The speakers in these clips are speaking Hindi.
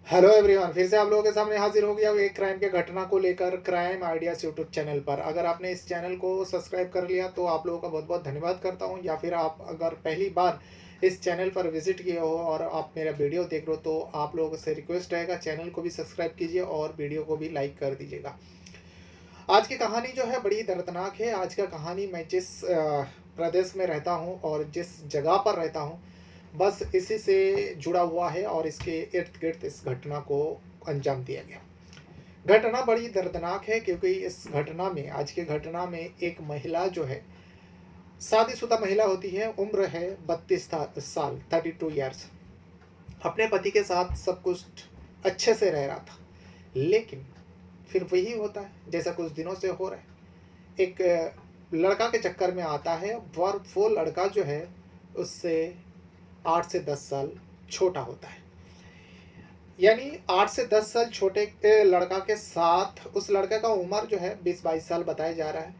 हेलो एवरीवन, फिर से आप लोगों के सामने हाजिर हो गया एक क्राइम के घटना को लेकर क्राइम आइडियाज यूट्यूब चैनल पर। अगर आपने इस चैनल को सब्सक्राइब कर लिया तो आप लोगों का बहुत बहुत धन्यवाद करता हूं, या फिर आप अगर पहली बार इस चैनल पर विजिट किए हो और आप मेरा वीडियो देख रहे हो तो आप लोगों से रिक्वेस्ट रहेगा चैनल को भी सब्सक्राइब कीजिए और वीडियो को भी लाइक कर दीजिएगा। आज की कहानी जो है बड़ी दर्दनाक है। आज का कहानी मैं जिस प्रदेश में रहता हूँ और जिस जगह पर रहता हूँ बस इसी से जुड़ा हुआ है और इसके इर्द गिर्द इस घटना को अंजाम दिया गया। घटना बड़ी दर्दनाक है क्योंकि इस घटना में, आज की घटना में, एक महिला जो है, शादीशुदा महिला होती है, उम्र है 32 साल, 32 ईयर्स। अपने पति के साथ सब कुछ अच्छे से रह रहा था, लेकिन फिर वही होता है जैसा कुछ दिनों से हो रहा है। एक लड़का के चक्कर में आता है और वो लड़का जो है उससे 8 से 10 साल छोटा होता है। यानी 8 से 10 साल छोटे लड़का के साथ उस लड़के का उम्र जो है 20-22 साल बताया जा रहा है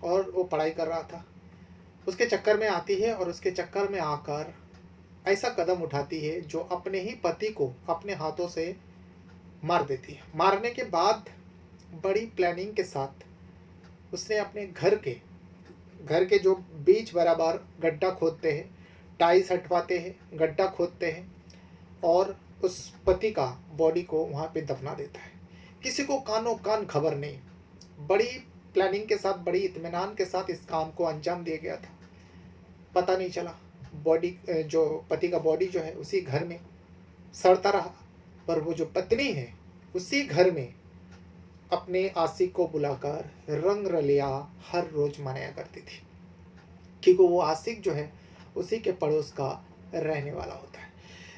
और वो पढ़ाई कर रहा था। उसके चक्कर में आती है और उसके चक्कर में आकर ऐसा कदम उठाती है जो अपने ही पति को अपने हाथों से मार देती है। मारने के बाद बड़ी प्लानिंग के साथ उसने अपने घर के जो बीच बराबर गड्ढा खोदते हैं, टाइल्स हटवाते हैं, गड्ढा खोदते हैं और उस पति का बॉडी को वहाँ पे दफना देता है। किसी को कानो कान खबर नहीं। बड़ी प्लानिंग के साथ, बड़ी इत्मीनान के साथ इस काम को अंजाम दिया गया था। पता नहीं चला, बॉडी जो पति का बॉडी जो है उसी घर में सड़ता रहा, पर वो जो पत्नी है उसी घर में अपने आशिक को बुलाकर रंग रलिया हर रोज मनाया करती थी, क्योंकि वो आशिक जो है उसी के पड़ोस का रहने वाला होता है।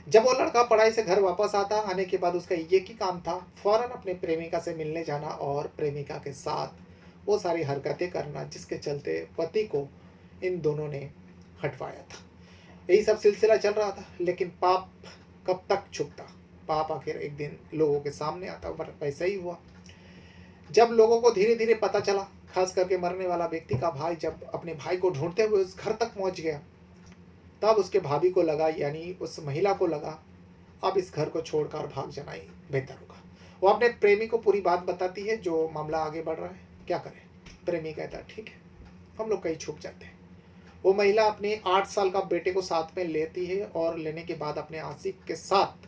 जब वो लड़का पढ़ाई से घर वापस आता, आने के बाद उसका एक ही काम था फौरन अपने प्रेमिका से मिलने जाना और प्रेमिका के साथ वो सारी हरकतें करना जिसके चलते पति को इन दोनों ने हटवाया था। यही सब सिलसिला चल रहा था, लेकिन पाप कब तक छुपता। पाप आखिर एक दिन लोगों के सामने आता, पर वैसा ही हुआ। जब लोगों को धीरे धीरे पता चला, खास करके मरने वाला व्यक्ति का भाई जब अपने भाई को ढूंढते हुए उस घर तक पहुंच गया, तब उसके भाभी को लगा, यानी उस महिला को लगा, अब इस घर को छोड़कर भाग जाना ही बेहतर होगा। वो अपने प्रेमी को पूरी बात बताती है, जो मामला आगे बढ़ रहा है। क्या करें? प्रेमी कहता है ठीक है, हम लोग कहीं छुप जाते हैं। वो महिला अपने 8 साल का बेटे को साथ में लेती है और लेने के बाद अपने आशिक के साथ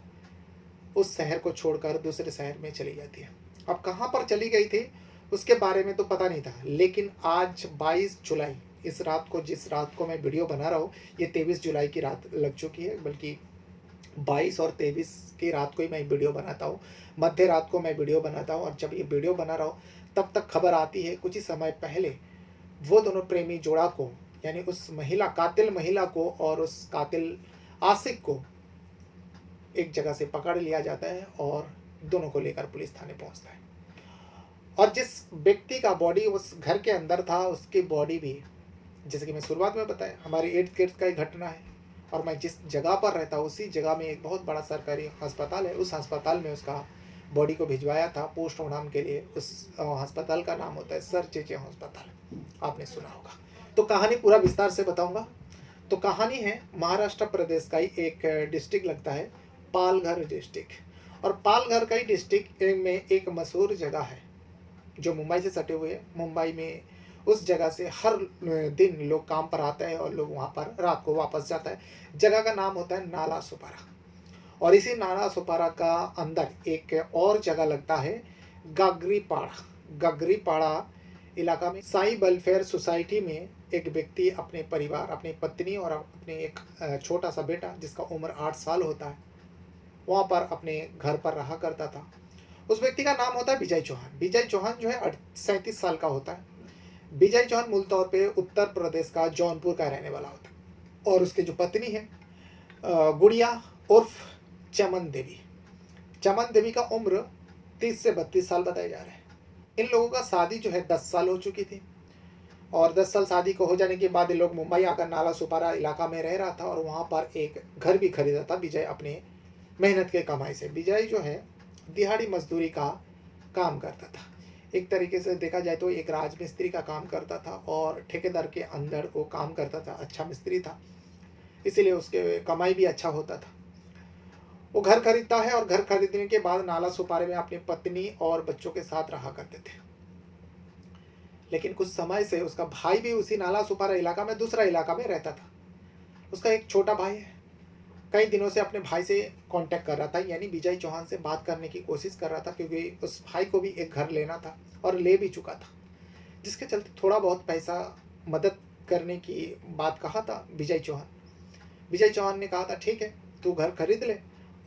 उस शहर को छोड़कर दूसरे शहर में चली जाती है। अब कहाँ पर चली गई थी उसके बारे में तो पता नहीं था, लेकिन आज 22 जुलाई, इस रात को, जिस रात को मैं वीडियो बना रहा हूँ, ये 23 जुलाई की रात लग चुकी है, बल्कि 22 और 23 की रात को ही मैं वीडियो बनाता हूँ। मध्य रात को मैं वीडियो बनाता हूँ और जब ये वीडियो बना रहा हूँ तब तक खबर आती है कुछ ही समय पहले वो दोनों प्रेमी जोड़ा को, यानी उस महिला, कातिल महिला को और उस कातिल आशिक को एक जगह से पकड़ लिया जाता है और दोनों को लेकर पुलिस थाने पहुंचता है। और जिस व्यक्ति का बॉडी उस घर के अंदर था उसकी बॉडी भी, जैसे कि मैं शुरुआत में बताया, हमारे इर्द गिर्द का ही घटना है। और मैं जिस जगह पर रहता हूँ उसी जगह में एक बहुत बड़ा सरकारी अस्पताल है। उस अस्पताल में उसका बॉडी को भिजवाया था पोस्टमार्टम के लिए। उस अस्पताल का नाम होता है सर जे अस्पताल, आपने सुना होगा। तो कहानी पूरा विस्तार से बताऊंगा। तो कहानी है महाराष्ट्र प्रदेश का ही एक डिस्ट्रिक्ट लगता है, पालघर डिस्ट्रिक्ट। और पालघर का ही डिस्ट्रिक्ट में एक मशहूर जगह है जो मुंबई से सटे हुए है। मुंबई में उस जगह से हर दिन लोग काम पर आते हैं और लोग वहाँ पर रात को वापस जाता है। जगह का नाम होता है नाला सुपारा। और इसी नाला सुपारा का अंदर एक और जगह लगता है गागरीपाड़ा। गागरीपाड़ा इलाका में साई वेलफेयर सोसाइटी में एक व्यक्ति अपने परिवार, अपनी पत्नी और अपने एक छोटा सा बेटा जिसका उम्र 8 साल होता है, वहाँ पर अपने घर पर रहा करता था। उस व्यक्ति का नाम होता है विजय चौहान। विजय चौहान जो है 37 साल का होता है। विजय चौहान मूल तौर पे उत्तर प्रदेश का जौनपुर का रहने वाला होता है। और उसकी जो पत्नी है गुड़िया उर्फ चमन देवी। चमन देवी का उम्र 30 से 32 साल बताए जा रहे हैं। इन लोगों का शादी जो है 10 साल हो चुकी थी और 10 साल शादी को हो जाने के बाद ये लोग मुंबई आकर नाला सुपारा इलाका में रह रहा था और वहाँ पर एक घर भी खरीदा था विजय अपने मेहनत के कमाई से। विजय जो है दिहाड़ी मजदूरी का काम करता था। एक तरीके से देखा जाए तो एक राजमिस्त्री का काम करता था और ठेकेदार के अंदर वो काम करता था। अच्छा मिस्त्री था, इसीलिए उसके कमाई भी अच्छा होता था। वो घर खरीदता है और घर खरीदने के बाद नाला सुपारे में अपनी पत्नी और बच्चों के साथ रहा करते थे। लेकिन कुछ समय से उसका भाई भी उसी नाला सुपारा इलाका में दूसरा इलाका में रहता था। उसका एक छोटा भाई है। कई दिनों से अपने भाई से कांटेक्ट कर रहा था, यानी विजय चौहान से बात करने की कोशिश कर रहा था, क्योंकि उस भाई को भी एक घर लेना था और ले भी चुका था, जिसके चलते थोड़ा बहुत पैसा मदद करने की बात कहा था विजय चौहान। विजय चौहान ने कहा था ठीक है, तू घर खरीद ले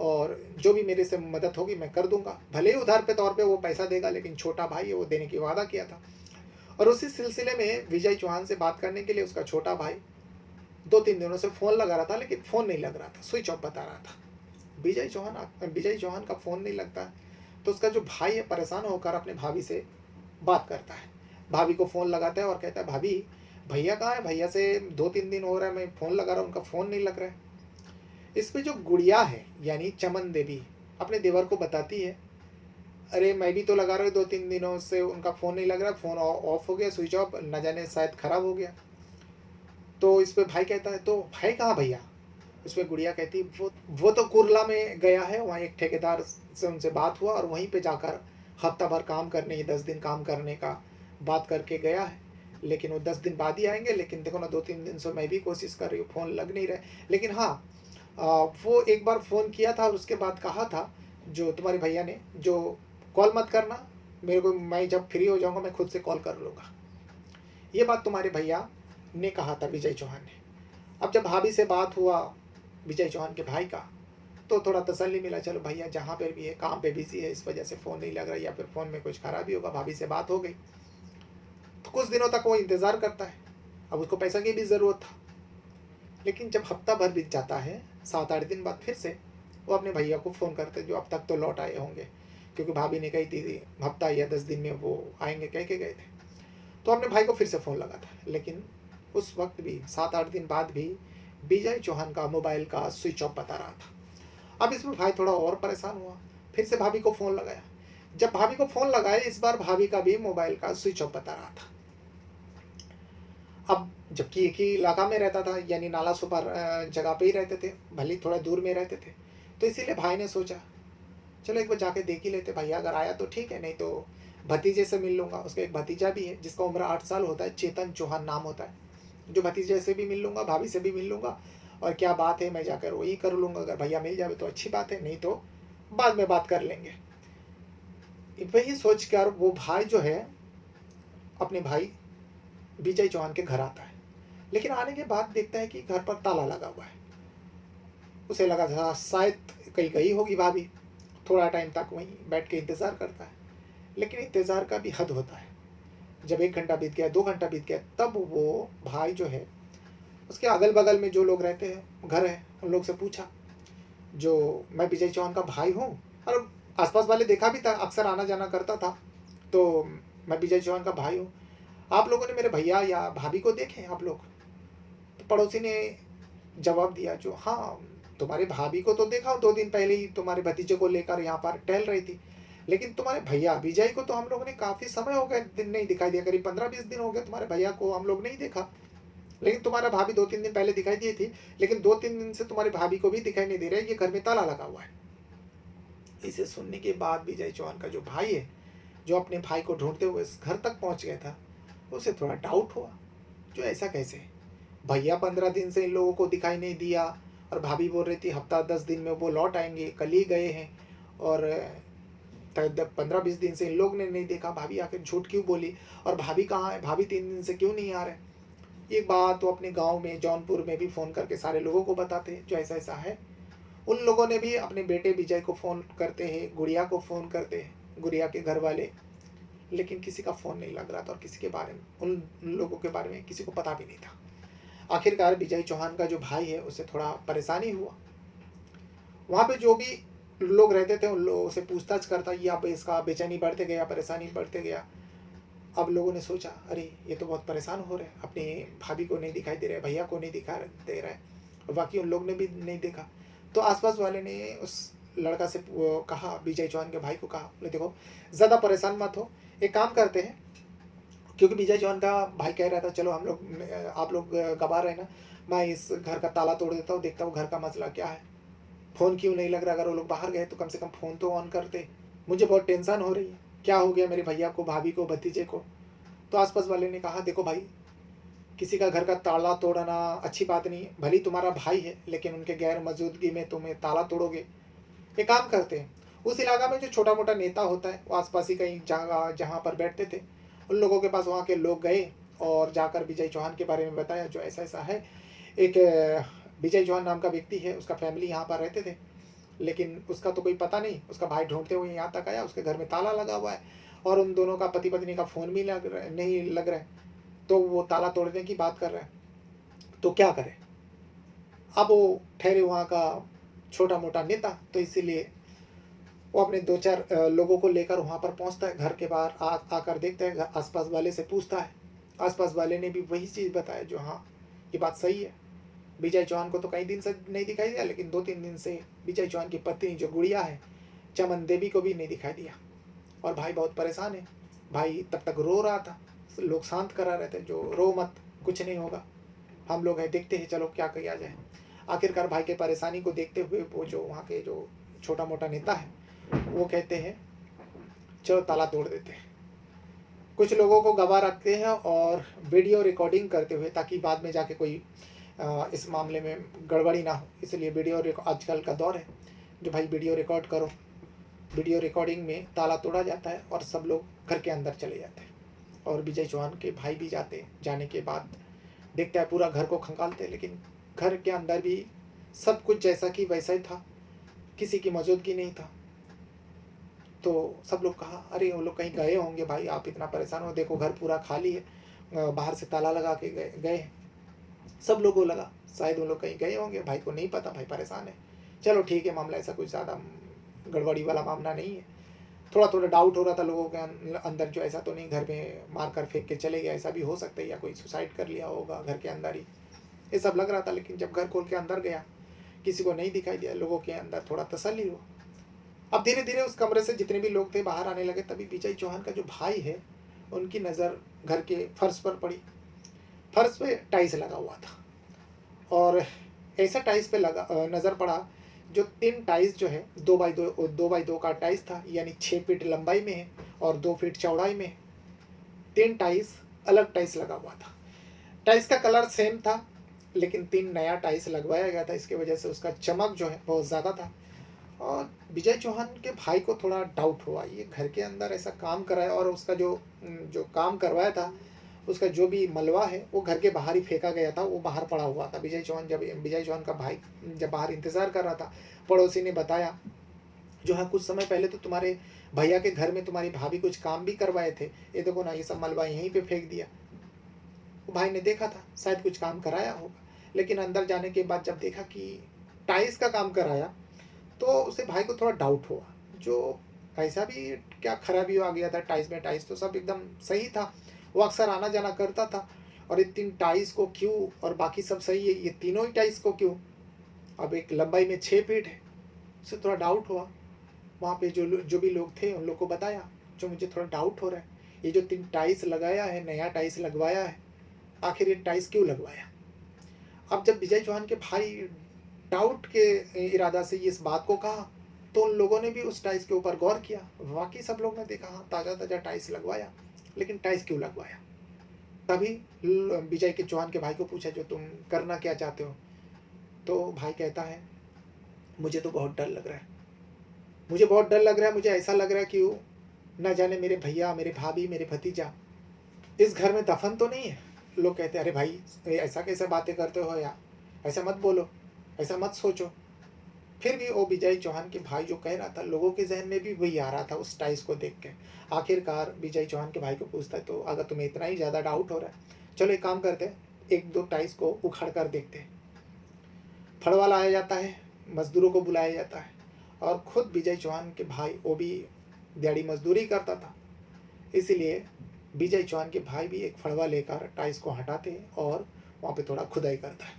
और जो भी मेरे से मदद होगी मैं कर दूंगा। भले ही उधार पे तौर पे वो पैसा देगा, लेकिन छोटा भाई है, वो देने की वादा किया था। और उसी सिलसिले में विजय चौहान से बात करने के लिए उसका छोटा भाई 2-3 दिनों से फ़ोन लगा रहा था, लेकिन फ़ोन नहीं लग रहा था, स्विच ऑफ बता रहा था। विजय चौहान का फ़ोन नहीं लगता, तो उसका जो भाई है परेशान होकर अपने भाभी से बात करता है। भाभी को फ़ोन लगाता है और कहता है, भाभी भैया कहाँ है? भैया से 2-3 दिन हो रहा है, मैं फ़ोन लगा रहा हूँ, उनका फ़ोन नहीं लग रहा है। इस पे जो गुड़िया है यानी चमन देवी अपने देवर को बताती है, अरे मैं भी तो लगा रहा हूँ 2-3 दिनों से, उनका फ़ोन नहीं लग रहा, फ़ोन ऑफ हो गया, स्विच ऑफ, न जाने शायद ख़राब हो गया। तो इस पे भाई कहता है, तो भाई कहाँ भैया? उसमें गुड़िया कहती है, वो तो कुरला में गया है, वहाँ एक ठेकेदार से उनसे बात हुआ और वहीं पे जाकर हफ्ता भर काम करने ही 10 दिन काम करने का बात करके गया है, लेकिन वो 10 दिन बाद ही आएंगे। लेकिन देखो ना, 2-3 दिन से मैं भी कोशिश कर रही हूँ, फ़ोन लग नहीं रहा है। लेकिन हाँ, वो एक बार फ़ोन किया था और उसके बाद कहा था जो तुम्हारे भैया ने, जो कॉल मत करना मेरे को, मैं जब फ्री हो जाऊँगा मैं खुद से कॉल कर लूँगा। ये बात तुम्हारे भैया ने कहा था विजय चौहान ने। अब जब भाभी से बात हुआ विजय चौहान के भाई का, तो थोड़ा तसल्ली मिला, चलो भैया जहाँ पे भी है काम पे बिजी है, इस वजह से फ़ोन नहीं लग रहा, या फिर फ़ोन में कुछ खराबी होगा। भाभी से बात हो गई, तो कुछ दिनों तक वो इंतज़ार करता है। अब उसको पैसा की भी ज़रूरत था, लेकिन जब हफ्ता भर बीत जाता है, 7-8 दिन बाद फिर से वो अपने भैया को फ़ोन करते, जो अब तक तो लौट आए होंगे, क्योंकि भाभी ने कही थी हफ्ता या 10 दिन में वो आएंगे कह के गए थे। तो अपने भाई को फिर से फ़ोन लगाता है, लेकिन उस वक्त भी 7-8 दिन बाद भी विजय चौहान का मोबाइल का स्विच ऑफ बता रहा था। अब इसमें भाई थोड़ा और परेशान हुआ, फिर से भाभी को फ़ोन लगाया। जब भाभी को फ़ोन लगाया, इस बार भाभी का भी मोबाइल का स्विच ऑफ बता रहा था। अब जबकि एक ही इलाका में रहता था, यानी नाला सुपार जगह पे ही रहते थे, भले ही थोड़ा दूर में रहते थे, तो इसीलिए भाई ने सोचा चलो एक बार जाके देख ही लेते, भैया अगर आया तो ठीक है, नहीं तो भतीजे से मिल लूँगा। उसका एक भतीजा भी है जिसका उम्र 8 साल होता है, चेतन चौहान नाम होता है। जो भतीजे से भी मिल लूँगा, भाभी से भी मिल लूँगा, और क्या बात है, मैं जाकर वही कर लूँगा। अगर भैया मिल जाए तो अच्छी बात है, नहीं तो बाद में बात कर लेंगे। वही सोच कर वो भाई जो है अपने भाई विजय चौहान के घर आता है, लेकिन आने के बाद देखता है कि घर पर ताला लगा हुआ है। उसे लगा था शायद कहीं गई होगी भाभी। थोड़ा टाइम तक वहीं बैठ के इंतज़ार करता है, लेकिन इंतज़ार का भी हद होता है। जब 1 घंटा बीत गया, 2 घंटा बीत गया, तब वो भाई जो है उसके अगल बगल में जो लोग रहते हैं, घर है, उन लोग से पूछा, जो मैं विजय चौहान का भाई हूँ, और आसपास वाले देखा भी था, अक्सर आना जाना करता था, तो मैं विजय चौहान का भाई हूँ, आप लोगों ने मेरे भैया या भाभी को देखे आप लोग? तो पड़ोसी ने जवाब दिया, जो हाँ तुम्हारे भाभी को तो देखा, 2 दिन पहले ही तुम्हारे भतीजे को लेकर यहाँ पर टहल रही थी, लेकिन तुम्हारे भैया विजय को तो हम लोगों ने काफ़ी समय हो गए दिन नहीं दिखाई दिया, करीब 15-20 दिन हो गए तुम्हारे भैया को हम लोग नहीं देखा। लेकिन तुम्हारा भाभी 2-3 दिन पहले दिखाई दी थी, लेकिन 2-3 दिन से तुम्हारी भाभी को भी दिखाई नहीं दे रहा है, ये घर में ताला लगा हुआ है। इसे सुनने के बाद विजय चौहान का जो भाई है, जो अपने भाई को ढूंढते हुए इस घर तक पहुंच गया था, उसे थोड़ा डाउट हुआ, जो ऐसा कैसे, भैया 15 दिन से इन लोगों को दिखाई नहीं दिया, और भाभी बोल रही थी हफ्ता 10 दिन में वो लौट आएंगे, कल ही गए हैं, और 15-20 दिन से इन लोग ने नहीं देखा, भाभी आखिर झूठ क्यों बोली, और भाभी कहाँ है, भाभी 3 दिन से क्यों नहीं आ रहे। एक बात वो अपने गांव में जौनपुर में भी फ़ोन करके सारे लोगों को बताते हैं जो ऐसा ऐसा है। उन लोगों ने भी अपने बेटे विजय को फ़ोन करते हैं, गुड़िया को फ़ोन करते हैं, गुड़िया के घर वाले, लेकिन किसी का फ़ोन नहीं लग रहा था, और किसी के बारे में, उन लोगों के बारे में किसी को पता भी नहीं था। आखिरकार विजय चौहान का जो भाई है उसे थोड़ा परेशानी हुआ। वहाँ पे जो भी लोग रहते थे उन लोगों से पूछताछ करता, या पे इसका बेचैनी बढ़ते गया, परेशानी बढ़ते गया। अब लोगों ने सोचा, अरे ये तो बहुत परेशान हो रहे हैं, अपनी भाभी को नहीं दिखाई दे रहा है, भैया को नहीं दिखा दे रहा है, और बाकी उन लोग ने भी नहीं देखा। तो आसपास वाले ने उस लड़का से कहा, विजय चौहान के भाई को कहा, बोले देखो ज़्यादा परेशान मत हो, एक काम करते हैं, क्योंकि विजय चौहान का भाई कह रहा था चलो हम लोग, आप लोग गवाह रहे ना, मैं इस घर का ताला तोड़ देता हूँ, देखता हूँ घर का मसला क्या है। फ़ोन क्यों नहीं लग रहा? अगर वो लोग बाहर गए तो कम से कम फ़ोन तो ऑन करते। मुझे बहुत टेंशन हो रही है, क्या हो गया मेरे भैया को, भाभी को, भतीजे को? तो आस-पास वाले ने कहा, देखो भाई, किसी का घर का ताला तोड़ना अच्छी बात नहीं है। भले ही तुम्हारा भाई है, लेकिन उनके गैर मौजूदगी में तुम्हें ताला तोड़ोगे। एक काम करते हैं, उस इलाका में जो छोटा-मोटा नेता होता है, वो आस-पास ही कहीं जगह जहाँ पर बैठते थे, उन लोगों के पास वहाँ के लोग गए और जाकर विजय चौहान के बारे में बताया, जो ऐसा-ऐसा है। एक विजय चौहान नाम का व्यक्ति है, उसका फैमिली यहाँ पर रहते थे, लेकिन उसका तो कोई पता नहीं। उसका भाई ढूँढते हुए यहाँ तक आया, उसके घर में ताला लगा हुआ है और उन दोनों का पति-पत्नी का फ़ोन भी नहीं लग रहा है, तो वो ताला तोड़ने की बात कर रहा है। तो क्या करें? अब वो ठहरे वहाँ का छोटा-मोटा नेता, तो इसीलिए वो अपने 2-4 लोगों को लेकर वहाँ पर पहुँचता है, घर के बाहर आकर देखता है, आस-पास वाले से पूछता है। आस-पास वाले ने भी वही चीज़ बताया, जो हाँ, ये बात सही है। विजय चौहान को तो कई दिन से नहीं दिखाई दिया, लेकिन 2-3 दिन से विजय चौहान की पत्नी जो गुड़िया है, चमन देवी को भी नहीं दिखाई दिया और भाई बहुत परेशान है। भाई तब तक रो रहा था, लोग शांत करा रहे थे, जो रो मत, कुछ नहीं होगा, हम लोग हैं, देखते हैं, चलो क्या किया जाए। आखिरकार भाई की परेशानी को देखते हुए वो जो वहाँ के जो छोटा-मोटा नेता है, वो कहते हैं, चलो ताला तोड़ देते हैं। कुछ लोगों को गवाह रखते हैं और वीडियो रिकॉर्डिंग करते हुए, ताकि बाद में जाके कोई इस मामले में गड़बड़ी ना हो, इसलिए आजकल का दौर है, जो भाई वीडियो रिकॉर्ड करो। वीडियो रिकॉर्डिंग में ताला तोड़ा जाता है और सब लोग घर के अंदर चले जाते हैं और विजय चौहान के भाई भी जाते हैं। जाने के बाद देखते हैं, पूरा घर को खंगालते हैं, लेकिन घर के अंदर भी सब कुछ जैसा कि वैसा ही था, किसी की मौजूदगी नहीं था। तो सब लोग कहा, अरे वो लोग कहीं गए होंगे भाई, आप इतना परेशान हो, देखो घर पूरा खाली है, बाहर से ताला लगा के गए हैं। सब लोगों को लगा शायद वो लोग कहीं गए होंगे, भाई को नहीं पता, भाई परेशान है। चलो ठीक है, मामला ऐसा कुछ ज़्यादा गड़बड़ी वाला मामला नहीं है। थोड़ा-थोड़ा डाउट हो रहा था लोगों के अंदर, जो ऐसा तो नहीं घर में मार कर फेंक के चले गए, ऐसा भी हो सकता है, या कोई सुसाइड कर लिया होगा घर के अंदर ही, ये सब लग रहा था। लेकिन जब घर खोल के अंदर गया, किसी को नहीं दिखाई दिया, लोगों के अंदर थोड़ा तसल्ली हुआ। अब धीरे-धीरे उस कमरे से जितने भी लोग थे बाहर आने लगे, तभी विजय चौहान का जो भाई है, उनकी नज़र घर के फर्श पर पड़ी। फर्श पे टाइल्स लगा हुआ था और ऐसा टाइल्स पे नज़र पड़ा, जो 3 टाइल्स जो है 2 बाई 2 का टाइल्स था, यानी 6 फीट लंबाई में है और 2 फीट चौड़ाई में है। 3 टाइल्स, अलग टाइल्स लगा हुआ था। टाइल्स का कलर सेम था, लेकिन 3 नया टाइल्स लगवाया गया था, इसकी वजह से उसका चमक जो है बहुत ज़्यादा था। और विजय चौहान के भाई को थोड़ा डाउट हुआ, ये घर के अंदर ऐसा काम कराया, और उसका जो काम करवाया था, उसका जो भी मलबा है, वो घर के बाहर ही फेंका गया था, वो बाहर पड़ा हुआ था। विजय चौहान का भाई जब बाहर इंतज़ार कर रहा था, पड़ोसी ने बताया, जो हाँ, कुछ समय पहले तो तुम्हारे भैया के घर में तुम्हारी भाभी कुछ काम भी करवाए थे, ये देखो ना, ये सब मलबा यहीं पे फेंक दिया। वो भाई ने देखा था, शायद कुछ काम कराया होगा, लेकिन अंदर जाने के बाद जब देखा कि टाइल्स का काम कराया, तो उसे भाई को थोड़ा डाउट हुआ, जो ऐसा भी क्या खराबी आ गया था टाइल्स में? टाइल्स तो सब एकदम सही था, वो अक्सर आना जाना करता था, और ये 3 टाइल्स को क्यों, और बाकी सब सही है, ये तीनों ही टाइल्स को क्यों? अब एक लंबाई में 6 फीट है, उसे थोड़ा डाउट हुआ। वहाँ पे जो भी लोग थे उन लोग को बताया, जो मुझे थोड़ा डाउट हो रहा है, ये जो 3 टाइल्स लगाया है, नया टाइल्स लगवाया है, आखिर ये टाइल्स क्यों लगवाया? अब जब विजय चौहान के भाई डाउट के इरादा से इस बात को कहा, तो उन लोगों ने भी उस टाइल्स के ऊपर गौर किया। वाक़ई सब लोग ने देखा, हाँ, ताज़ा-ताज़ा टाइल्स लगवाया, लेकिन टाइल्स क्यों लगवाया? तभी विजय के चौहान के भाई को पूछा, जो तुम करना क्या चाहते हो? तो भाई कहता है, मुझे तो बहुत डर लग रहा है। मुझे बहुत डर लग रहा है, मुझे ऐसा लग रहा है कि वो ना जाने मेरे भैया, मेरे भाभी, मेरे भतीजा इस घर में दफ़न तो नहीं है? लोग कहते हैं, अरे भाई, ऐसा कैसे बातें करते हो यार? ऐसा मत बोलो, ऐसा मत सोचो। फिर भी वो विजय चौहान के भाई जो कह रहा था, लोगों के ज़हन में भी वही आ रहा था उस टाइल्स को देख के। आखिरकार विजय चौहान के भाई को पूछता है, तो अगर तुम्हें इतना ही ज़्यादा डाउट हो रहा है, चलो एक काम करते हैं, 1-2 टाइल्स को उखाड़ कर देखते हैं। फड़वा लाया जाता है, मज़दूरों को बुलाया जाता है, और खुद विजय चौहान के भाई, वो भी दिहाड़ी मज़दूरी करता था, इसीलिए विजय चौहान के भाई भी एक फड़वा लेकर टाइल्स को हटाते हैं और वहाँ पे थोड़ा खुदाई करता है।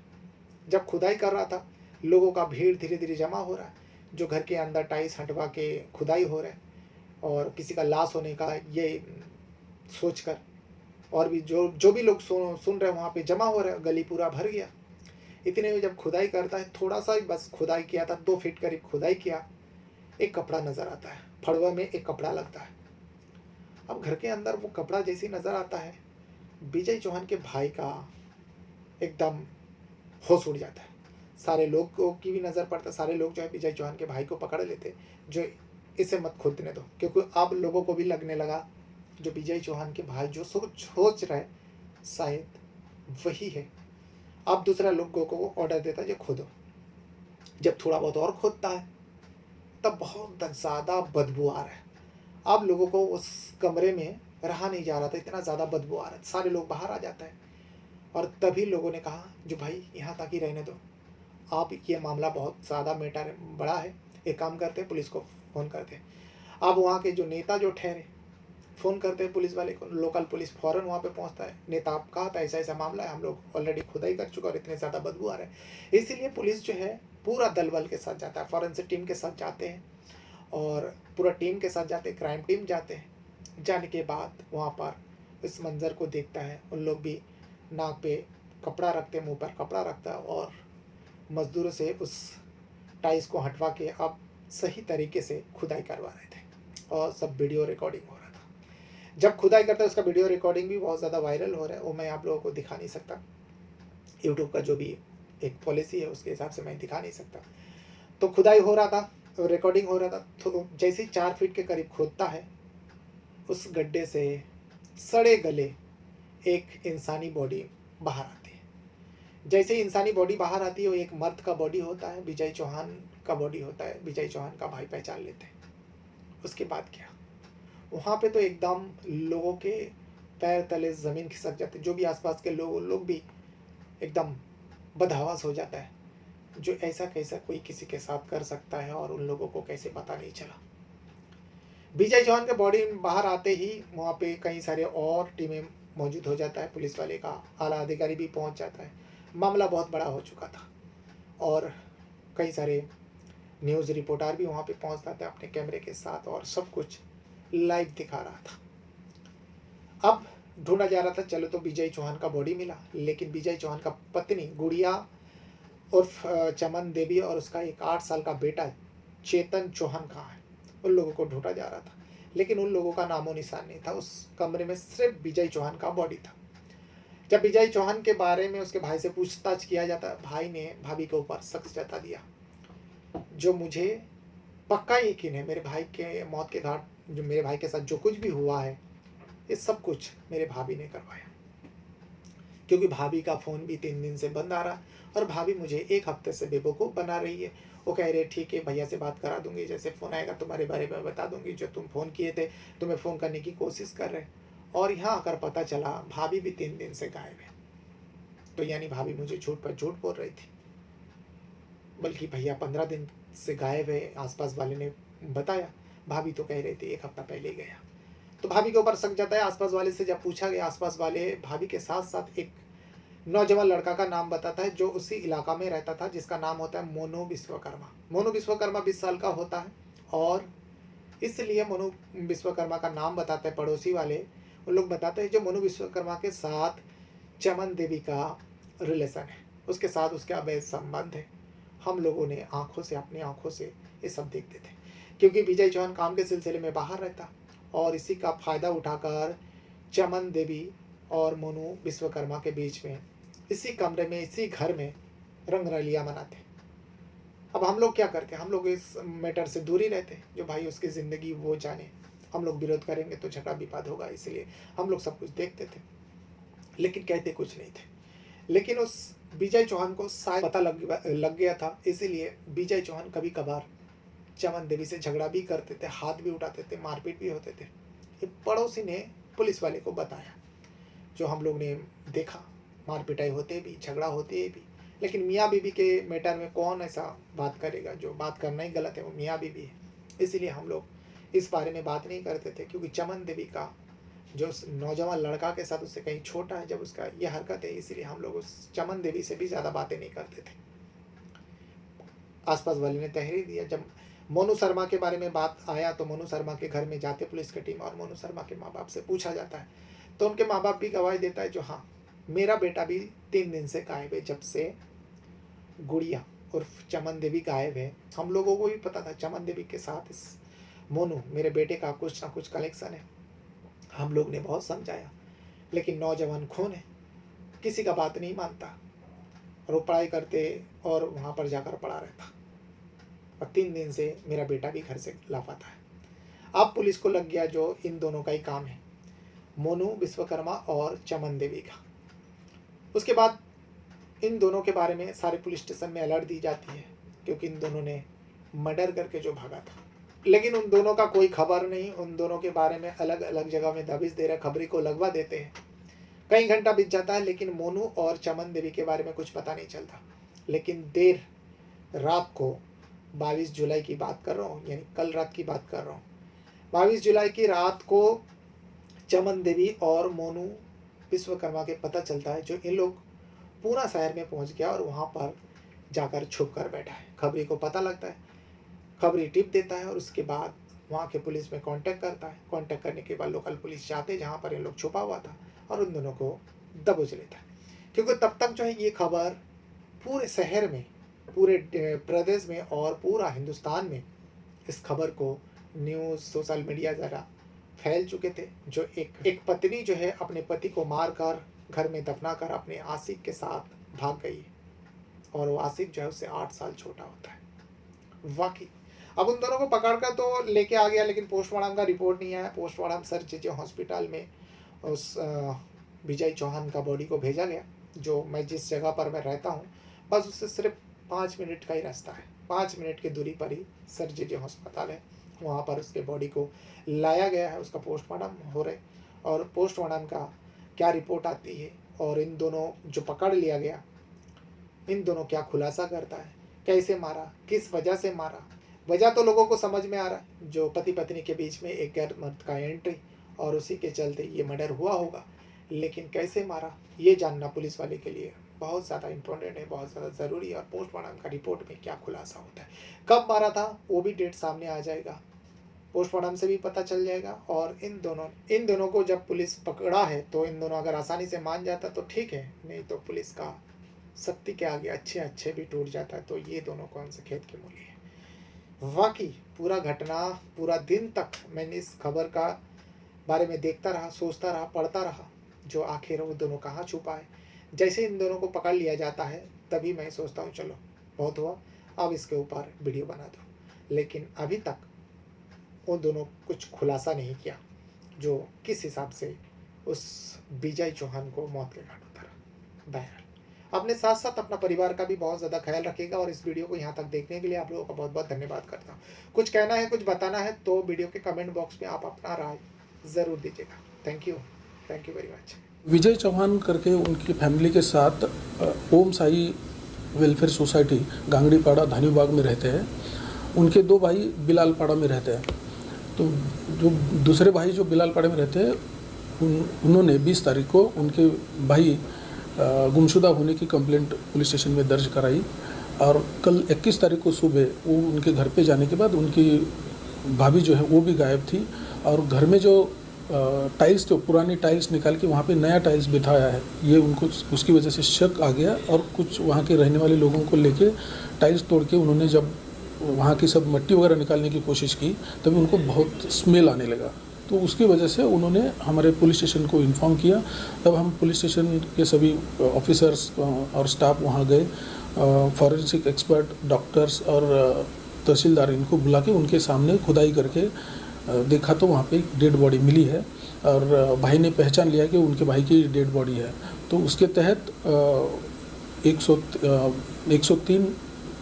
जब खुदाई कर रहा था, लोगों का भीड़ धीरे-धीरे जमा हो रहा है, जो घर के अंदर टाइल्स हटवा के खुदाई हो रहा है, और किसी का लाश होने का ये सोचकर, और भी जो जो भी लोग सुन रहे हैं, वहाँ पे जमा हो रहे हैं, गली पूरा भर गया। इतने में जब खुदाई करता है, थोड़ा सा ही बस खुदाई किया था, 2 फीट करीब खुदाई किया, एक कपड़ा नज़र आता है, फड़वा में एक कपड़ा लगता है। अब घर के अंदर वो कपड़ा जैसे ही नज़र आता है, विजय चौहान के भाई का एकदम होश उड़ जाता है। सारे लोगों की भी नज़र पड़ता है, सारे लोग जो है विजय चौहान के भाई को पकड़ लेते, जो इसे मत खोदने दो, क्योंकि अब लोगों को भी लगने लगा जो विजय चौहान के भाई जो सोच रहे शायद वही है। अब दूसरा लोगों को ऑर्डर देता है जो खोदो। जब थोड़ा बहुत और खोदता है तब बहुत ज़्यादा बदबू आ रहा है। अब लोगों को उस कमरे में रहा नहीं जा रहा था, इतना ज़्यादा बदबू आ रहा था, सारे लोग बाहर आ जाते हैं। और तभी लोगों ने कहा जो भाई यहाँ तक ही रहने दो, आप ये मामला बहुत ज़्यादा मैटर बड़ा है, एक काम करते हैं पुलिस को फ़ोन करते हैं। अब वहाँ के जो नेता जो ठहरे फ़ोन करते हैं पुलिस वाले को, लोकल पुलिस फ़ौरन वहाँ पे पहुँचता है। नेता आप कहा था ऐसा ऐसा मामला है, हम लोग ऑलरेडी खुदाई कर चुके और इतने ज़्यादा बदबू आ रहा है। इसीलिए पुलिस जो है पूरा दल बल के साथ जाता है, फॉरेंसिक टीम के साथ जाते हैं और पूरा टीम के साथ जाते हैं, क्राइम टीम जाते हैं। जाने के बाद वहाँ पर इस मंज़र को देखता है, उन लोग भी नाक पे कपड़ा रखते, मुँह पर कपड़ा रखता है और मज़दूरों से उस टाइल्स को हटवा के अब सही तरीके से खुदाई करवा रहे थे और सब वीडियो रिकॉर्डिंग हो रहा था। जब खुदाई करता है उसका वीडियो रिकॉर्डिंग भी बहुत ज़्यादा वायरल हो रहा है, वो मैं आप लोगों को दिखा नहीं सकता, यूट्यूब का जो भी एक पॉलिसी है उसके हिसाब से मैं दिखा नहीं सकता। तो खुदाई हो रहा था, रिकॉर्डिंग हो रहा था, तो जैसे ही 4 फीट के करीब खोदता है, उस गड्ढे से सड़े गले एक इंसानी बॉडी बाहर आती है। जैसे ही इंसानी बॉडी बाहर आती है, वो एक मर्द का बॉडी होता है, विजय चौहान का बॉडी होता है, विजय चौहान का भाई पहचान लेते हैं। उसके बाद क्या, वहाँ पे तो एकदम लोगों के पैर तले ज़मीन खिसक जाते, जो भी आसपास के लोग भी एकदम बदहवास हो जाता है, जो ऐसा कैसा कोई किसी के साथ कर सकता है और उन लोगों को कैसे पता नहीं चला। विजय चौहान के बॉडी बाहर आते ही वहाँ पे कई सारे और टीमें मौजूद हो जाता है, पुलिस वाले का आला अधिकारी भी पहुँच जाता है। मामला बहुत बड़ा हो चुका था और कई सारे न्यूज़ रिपोर्टर भी वहाँ पे पहुँच जाते हैं अपने कैमरे के साथ और सब कुछ लाइव दिखा रहा था। अब ढूंढा जा रहा था, चलो तो विजय चौहान का बॉडी मिला, लेकिन विजय चौहान का पत्नी गुड़िया उर्फ चमन देवी और उसका एक 8 साल का बेटा चेतन चौहान कहाँ है, उन लोगों को ढूंढा जा रहा था, लेकिन उन लोगों का नामो निशान नहीं था। उस कमरे में सिर्फ विजय चौहान का बॉडी था। जब विजय चौहान के बारे में उसके भाई से पूछताछ किया जाता, भाई ने भाभी के ऊपर शक जता दिया, जो मुझे पक्का यकीन है मेरे भाई के मौत के घाट, जो मेरे भाई के साथ जो कुछ भी हुआ है ये सब कुछ मेरे भाभी ने करवाया, क्योंकि भाभी का फ़ोन भी 3 दिन से बंद आ रहा और भाभी मुझे 1 हफ्ते से बेवकूफ़ बना रही है। वो कह रहे ठीक है भैया से बात करा दूंगी, जैसे फ़ोन आएगा तुम्हारे बारे में बता दूंगी, जो तुम फ़ोन किए थे तुम्हें फ़ोन करने की कोशिश कर रहे। और यहाँ आकर पता चला भाभी भी 3 दिन से गायब है। तो यानी भाभी मुझे झूठ पर झूठ बोल रही थी, बल्कि भैया 15 दिन से गायब है, आसपास वाले ने बताया। भाभी तो कह रही थी 1 हफ्ता पहले गया। तो भाभी के ऊपर शक जताया। आसपास वाले से जब पूछा गया, आसपास वाले भाभी के साथ साथ एक नौजवान लड़का का नाम बताता है जो उसी इलाका में रहता था, जिसका नाम होता है मोनू विश्वकर्मा। मोनू विश्वकर्मा 20 साल का होता है और इसलिए मोनू विश्वकर्मा का नाम बताते हैं पड़ोसी वाले। उन लोग बताते हैं जो मोनू विश्वकर्मा के साथ चमन देवी का रिलेशन है, उसके साथ उसका अवैध संबंध है। हम लोगों ने आंखों से, अपनी आंखों से ये सब देखते थे, क्योंकि विजय चौहान काम के सिलसिले में बाहर रहता और इसी का फ़ायदा उठाकर चमन देवी और मोनू विश्वकर्मा के बीच में इसी कमरे में, इसी घर में रंगरलियाँ मनाते। अब हम लोग क्या करते, हम लोग इस मैटर से दूर ही रहते, जो भाई उसकी ज़िंदगी वो जाने। हम लोग विरोध करेंगे तो झगड़ा विवाद होगा, इसलिए हम लोग सब कुछ देखते थे लेकिन कहते कुछ नहीं थे। लेकिन उस विजय चौहान को शायद पता लग गया था, इसीलिए विजय चौहान कभी कभार चमन देवी से झगड़ा भी करते थे, हाथ भी उठाते थे, मारपीट भी होते थे। ये पड़ोसी ने पुलिस वाले को बताया, जो हम लोग ने देखा, मार पिटाई होते भी, झगड़ा होते भी। लेकिन मियाँ बीबी के मैटर में कौन ऐसा बात करेगा, जो बात करना ही गलत है वो मियाँ बीबी है। इसीलिए हम लोग इस बारे में बात नहीं करते थे, क्योंकि चमन देवी का जो उस नौजवान लड़का के साथ उससे कहीं छोटा है, जब उसका ये हरकत है, इसीलिए हम लोग उस चमन देवी से भी ज़्यादा बातें नहीं करते थे। आसपास वाले ने तहरीर दिया। जब मोनू शर्मा के बारे में बात आया तो मोनू शर्मा के घर में जाते पुलिस की टीम और मोनू शर्मा के माँ बाप से पूछा जाता है, तो उनके माँ बाप भी गवाही देता है, जो हाँ मेरा बेटा भी 3 दिन से गायब है, जब से गुड़िया उर्फ चमन देवी गायब है। हम लोगों को भी पता था चमन देवी के साथ इस मोनू मेरे बेटे का कुछ ना कुछ कलेक्शन है। हम लोग ने बहुत समझाया, लेकिन नौजवान खून है, किसी का बात नहीं मानता और वो पढ़ाई करते और वहाँ पर जाकर पढ़ा रहता। और 3 दिन से मेरा बेटा भी घर से लापता है। अब पुलिस को लग गया जो इन दोनों का ही काम है, मोनू विश्वकर्मा और चमन देवी का। उसके बाद इन दोनों के बारे में सारे पुलिस स्टेशन में अलर्ट दी जाती है, क्योंकि इन दोनों ने मर्डर करके जो भागा था। लेकिन उन दोनों का कोई खबर नहीं। उन दोनों के बारे में अलग अलग जगह में दबिश दे रहे, खबरी को लगवा देते हैं। कई घंटा बीत जाता है, लेकिन मोनू और चमन देवी के बारे में कुछ पता नहीं चलता। लेकिन देर रात को 22 जुलाई की बात कर रहा हूँ, यानी कल रात की बात कर रहा हूँ, 22 जुलाई की रात को चमन देवी और मोनू विश्वकर्मा के पता चलता है, जो इन लोग पूरा शहर में पहुंच गया और वहां पर जाकर छुप कर बैठा है। खबरी को पता लगता है, खबरी टिप देता है और उसके बाद वहाँ के पुलिस में कांटेक्ट करता है। कांटेक्ट करने के बाद लोकल पुलिस जाते जहाँ पर इन लोग छुपा हुआ था और उन दोनों को दबोच लेता है। क्योंकि तब तक जो है ये खबर पूरे शहर में, पूरे प्रदेश में और पूरा हिंदुस्तान में इस खबर को न्यूज़ सोशल मीडिया ज़रा फैल चुके थे। जो एक पत्नी जो है अपने पति को मार कर घर में दफना कर अपने आशिक के साथ भाग गई, और वो आशिक जो है उससे 8 साल छोटा होता है। वाकई अब उन दोनों को पकड़कर तो लेके आ गया, लेकिन पोस्टमार्टम का रिपोर्ट नहीं आया। पोस्टमार्टम सर जे हॉस्पिटल में उस विजय चौहान का बॉडी को भेजा गया, जो मैं जिस जगह पर मैं रहता हूँ बस उससे सिर्फ 5 मिनट का ही रास्ता है। 5 मिनट की दूरी पर ही सर जे अस्पताल है, वहाँ पर उसके बॉडी को लाया गया है। उसका पोस्टमार्टम हो रहे और पोस्टमार्टम का क्या रिपोर्ट आती है और इन दोनों जो पकड़ लिया गया, इन दोनों क्या खुलासा करता है, कैसे मारा, किस वजह से मारा। वजह तो लोगों को समझ में आ रहा है, जो पति पत्नी के बीच में एक गैर मर्द का एंट्री और उसी के चलते ये मर्डर हुआ होगा। लेकिन कैसे मारा ये जानना पुलिस वाले के लिए बहुत ज़्यादा इम्पोर्टेंट है, बहुत ज़्यादा ज़रूरी है। और पोस्टमार्टम का रिपोर्ट में क्या खुलासा होता है, कब मारा था वो भी डेट सामने आ जाएगा, पोस्टमार्टम से भी पता चल जाएगा। और इन दोनों को जब पुलिस पकड़ा है तो इन दोनों अगर आसानी से मान जाता तो ठीक है, नहीं तो पुलिस का शक्ति के आगे अच्छे भी टूट जाता है। तो ये दोनों कौन से खेत के मूली है। वाकई पूरा घटना, पूरा दिन तक मैंने इस खबर का बारे में देखता रहा, सोचता रहा, पढ़ता रहा, जो आखिर वो दोनों कहाँ छुपा है। जैसे इन दोनों को पकड़ लिया जाता है तभी मैं सोचता हूँ चलो बहुत हुआ, अब इसके ऊपर वीडियो बना दो। लेकिन अभी तक उन दोनों कुछ खुलासा नहीं किया, जो किस हिसाब से उस विजय चौहान को मौत के घाट उतारा। बहरहाल अपने साथ साथ अपना परिवार का भी बहुत ज़्यादा ख्याल रखिएगा। और इस वीडियो को यहाँ तक देखने के लिए आप लोगों का बहुत बहुत धन्यवाद करता हूँ। कुछ कहना है, कुछ बताना है तो वीडियो के कमेंट बॉक्स में आप अपना राय ज़रूर दीजिएगा। Thank you very much. Vijay Chauhan करके उनकी फैमिली के साथ ओम साई वेलफेयर सोसाइटी गांगड़ीपाड़ा धानीबाग में रहते हैं। उनके 2 भाई बिलालपाड़ा में रहते हैं। तो जो दूसरे भाई जो बिलालपाड़ा में रहते हैं उन्होंने 20 तारीख को उनके भाई गुमशुदा होने की कंप्लेंट पुलिस स्टेशन में दर्ज कराई। और कल 21 तारीख को सुबह वो उनके घर पे जाने के बाद उनकी भाभी जो है वो भी गायब थी। और घर में जो टाइल्स, जो पुरानी टाइल्स निकाल के वहाँ पे नया टाइल्स बिठाया है, ये उनको उसकी वजह से शक आ गया। और कुछ वहाँ के रहने वाले लोगों को लेके टाइल्स तोड़ के उन्होंने जब वहाँ की सब मिट्टी वगैरह निकालने की कोशिश की तभी उनको बहुत स्मेल आने लगा। तो उसकी वजह से उन्होंने हमारे पुलिस स्टेशन को इन्फॉर्म किया। तब हम पुलिस स्टेशन के सभी ऑफिसर्स और स्टाफ वहाँ गए। फॉरेंसिक एक्सपर्ट, डॉक्टर्स और तहसीलदार इनको बुला के उनके सामने खुदाई करके देखा तो वहाँ पे एक डेड बॉडी मिली है। और भाई ने पहचान लिया कि उनके भाई की डेड बॉडी है। तो उसके तहत 103,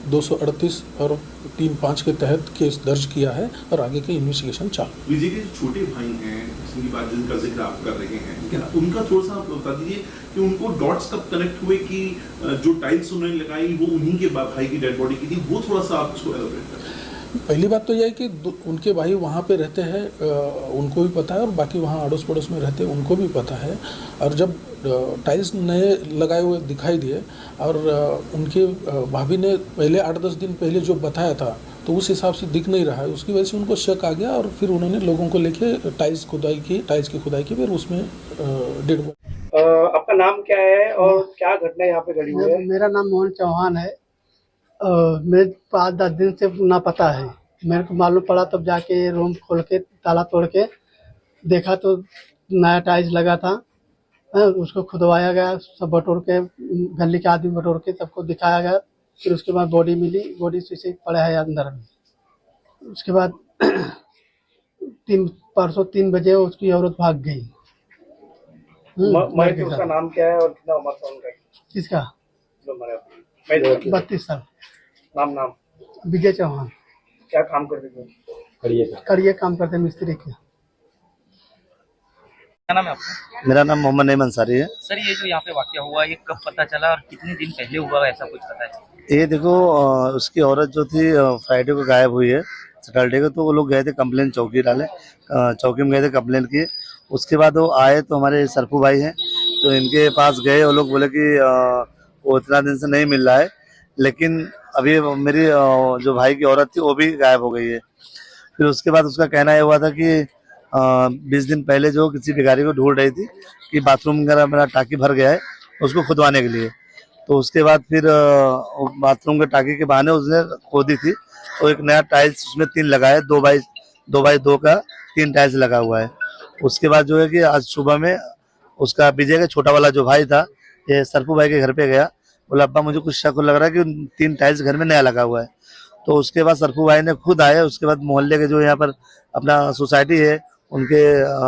238 और 35 के तहत केस दर्ज किया है और आगे के इन्वेस्टिगेशन चालू। विजय के छोटे भाई हैं जिनकी बात, जिनका जिक्र आप कर रहे हैं, उनका थोड़ा सा आप बता दीजिए कि उनको डॉट्स कब कनेक्ट हुए कि जो टाइल्स उन्होंने लगाई वो उन्हीं के भाई की डेड बॉडी की थी, वो थोड़ा सा आप उसको एलाबोरेट करें। पहली बात तो यह है कि उनके भाई वहाँ पे रहते हैं, उनको भी पता है, और बाकी वहाँ अड़ोस पड़ोस में रहते हैं उनको भी पता है। और जब टाइल्स नए लगाए हुए दिखाई दिए और उनके भाभी ने पहले 8-10 दिन पहले जो बताया था तो उस हिसाब से दिख नहीं रहा है, उसकी वजह से उनको शक आ गया। और फिर उन्होंने लोगों को लेके टाइल्स की खुदाई की, फिर उसमें डेढ़। आपका नाम क्या है और क्या घटना यहाँ पे घड़ी हुई है? मेरा नाम मोहन चौहान है। मैं 5-10 दिन से ना पता है। मेरे को मालूम पड़ा तब जाके रूम खोल के ताला तोड़ के देखा तो नया टाइल्स लगा था। उसको खुदवाया गया, सब बटोर के गली के आदमी बटोर के सबको दिखाया गया। फिर उसके बाद बॉडी मिली, बॉडी शीशे पड़ा है अंदर में। उसके बाद परसों 3 बजे उसकी औरत भाग गई। मयत उसका नाम क्या है और कितना उम्र था उनका? किसका? जो मरे 32 साल। नाम विजय चौहान। क्या काम करते थे? कड़िए काम करते मिस्त्री के। क्या नाम है आपका? मेरा नाम मोहम्मद नईम अंसारी है। सर, ये जो यहाँ पे वाकया हुआ ये कब पता चला और कितने दिन पहले हुआ, ऐसा कुछ पता है? ये देखो, उसकी औरत जो थी फ्राइडे को गायब हुई है, सैटरडे को। तो वो लोग गए थे कंप्लेन चौकी डाले, चौकी में गए थे कंप्लेन किए। उसके बाद वो आए तो हमारे सरफू भाई हैं, तो इनके पास गए। वो लोग बोले कि वो इतना दिन से नहीं मिल रहा है, लेकिन अभी मेरी जो भाई की औरत थी वो भी गायब हो गई है। फिर उसके बाद उसका कहना ये हुआ था कि 20 दिन पहले जो किसी भिखारी को ढूंढ रही थी कि बाथरूम वगैरह मेरा टाकी भर गया है, उसको खुदवाने के लिए। तो उसके बाद फिर बाथरूम के टाकी के बहाने उसने खोदी थी, तो एक नया टाइल्स उसमें 3 लगा है, 2x2 का 3 टाइल्स लगा हुआ है। उसके बाद जो है कि आज सुबह में उसका विजय का छोटा वाला जो भाई था, ये सरफू भाई के घर पे गया। बोला अब्बा मुझे कुछ शक लग रहा है कि 3 टाइल्स घर में नया लगा हुआ है। तो उसके बाद सरफू भाई ने खुद आए। उसके बाद मोहल्ले के जो यहाँ पर अपना सोसाइटी है, उनके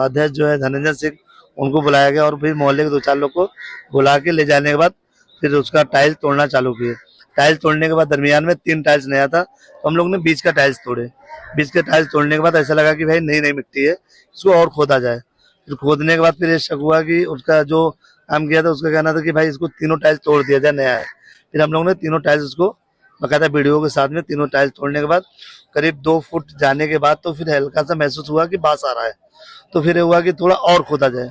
अध्यक्ष जो है धनंजय सिंह, उनको बुलाया गया और फिर मोहल्ले के 2-4 लोग को बुला के ले जाने के बाद फिर उसका टाइल्स तोड़ना चालू किए। टाइल्स तोड़ने के बाद दरमियान में 3 टाइल्स नया था, तो हम लोग ने बीच का टाइल्स तोड़े। बीच के टाइल्स तोड़ने के बाद ऐसा लगा कि भाई नई मिट्टी है, इसको और खोदा जाए। फिर खोदने के बाद फिर ये शक हुआ कि उसका जो काम किया था उसका कहना था कि भाई इसको तीनों टाइल्स तोड़ दिया जाए, नया है। फिर हम लोग ने तीनों टाइल्स उसको बकायदा वीडियो के साथ में तीनों टाइल्स तोड़ने के बाद करीब 2 फुट जाने के बाद तो फिर हल्का सा महसूस हुआ कि बास आ रहा है। तो फिर हुआ कि थोड़ा और खोदा जाए।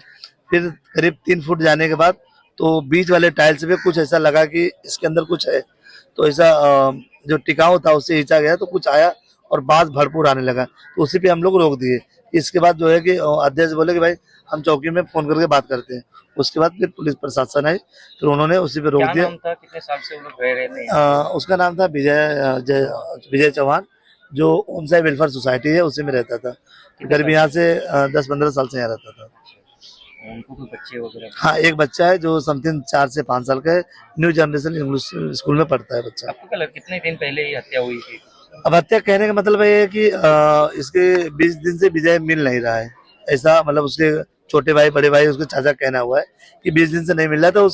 फिर करीब 3 फुट जाने के बाद तो बीच वाले टाइल्स पे कुछ ऐसा लगा कि इसके अंदर कुछ है। तो ऐसा जो टिकाऊ था उससे खींचा गया तो कुछ आया और बास भरपूर आने लगा, तो उसी पे हम लोग रोक दिए। इसके बाद जो है कि अध्यक्ष बोले कि भाई हम चौकी में फोन करके बात करते हैं। उसके बाद फिर पुलिस प्रशासन आई, फिर उन्होंने उसी पे रोक दिया। क्या नाम था? कितने साल से वो लोग रह रहे थे? उसका नाम था विजय चौहान, जो ओमसाई वेलफेयर सोसाइटी है उसी में रहता था। करीब यहाँ से 10-15 साल से यहाँ रहता था। उनको कोई बच्चे वगैरह? हाँ, एक बच्चा है जो समथिंग 4 से 5 साल का है, न्यू जनरेशन इंग्लिश स्कूल में पढ़ता है बच्चा। आपको क्या लगता है कितने दिन पहले ये हत्या हुई थी? अब हत्या कहने का मतलब ये है कि इसके 20 दिन से विजय मिल नहीं रहा है, ऐसा मतलब उसके छोटे भाई बड़े भाई उसके चाचा कहना हुआ है कि 20 दिन से नहीं मिल रहा। तो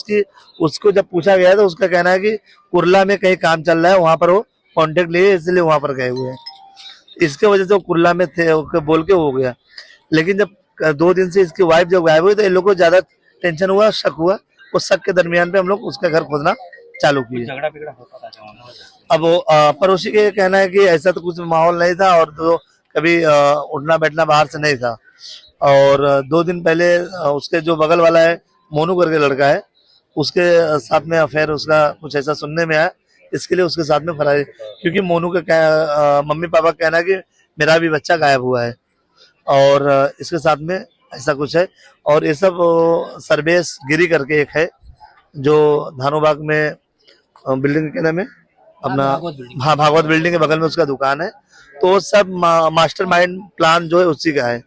उसको जब पूछा गया तो उसका कहना है कि कुर्ला में कहीं काम चल रहा है, वहां पर वो कॉन्टेक्ट लिए इसलिए वहां पर गए हुए हैं। इसके वजह से वो कुर्ला में थे बोल के हो गया। लेकिन जब 2 दिन से इसकी वाइफ जब गायब हुई तो इन लोगों को ज्यादा टेंशन हुआ, शक हुआ। उस शक के दरमियान पे हम लोग उसका घर खोदना चालू किए। झगड़ा बिगड़ा होता था जवानों? अब वो पड़ोसी के कहना है कि ऐसा तो कुछ माहौल नहीं था और तो कभी उठना बैठना बाहर से नहीं था। और 2 दिन पहले उसके जो बगल वाला है मोनू करके लड़का है, उसके साथ में अफेयर उसका कुछ ऐसा सुनने में आया, इसके लिए उसके साथ में फरारी। क्योंकि मोनू के मम्मी पापा का कहना है कि मेरा भी बच्चा गायब हुआ है और इसके साथ में ऐसा कुछ है। और ये सब सर्वेश गिरी करके एक है जो धानोबाग में बिल्डिंग के नाम है अपना, हाँ भागवत बिल्डिंग के बगल में उसका दुकान है। तो सब मास्टरमाइंड प्लान जो है उसी का है।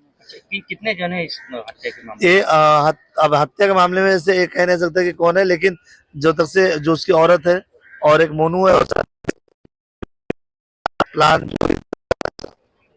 कितने जन है इस हत्या के मामले? ये अब हत्या के मामले में से एक कह नहीं सकता कि कौन है, लेकिन जो तक से जो उसकी औरत है और एक मोनू है और प्लान जो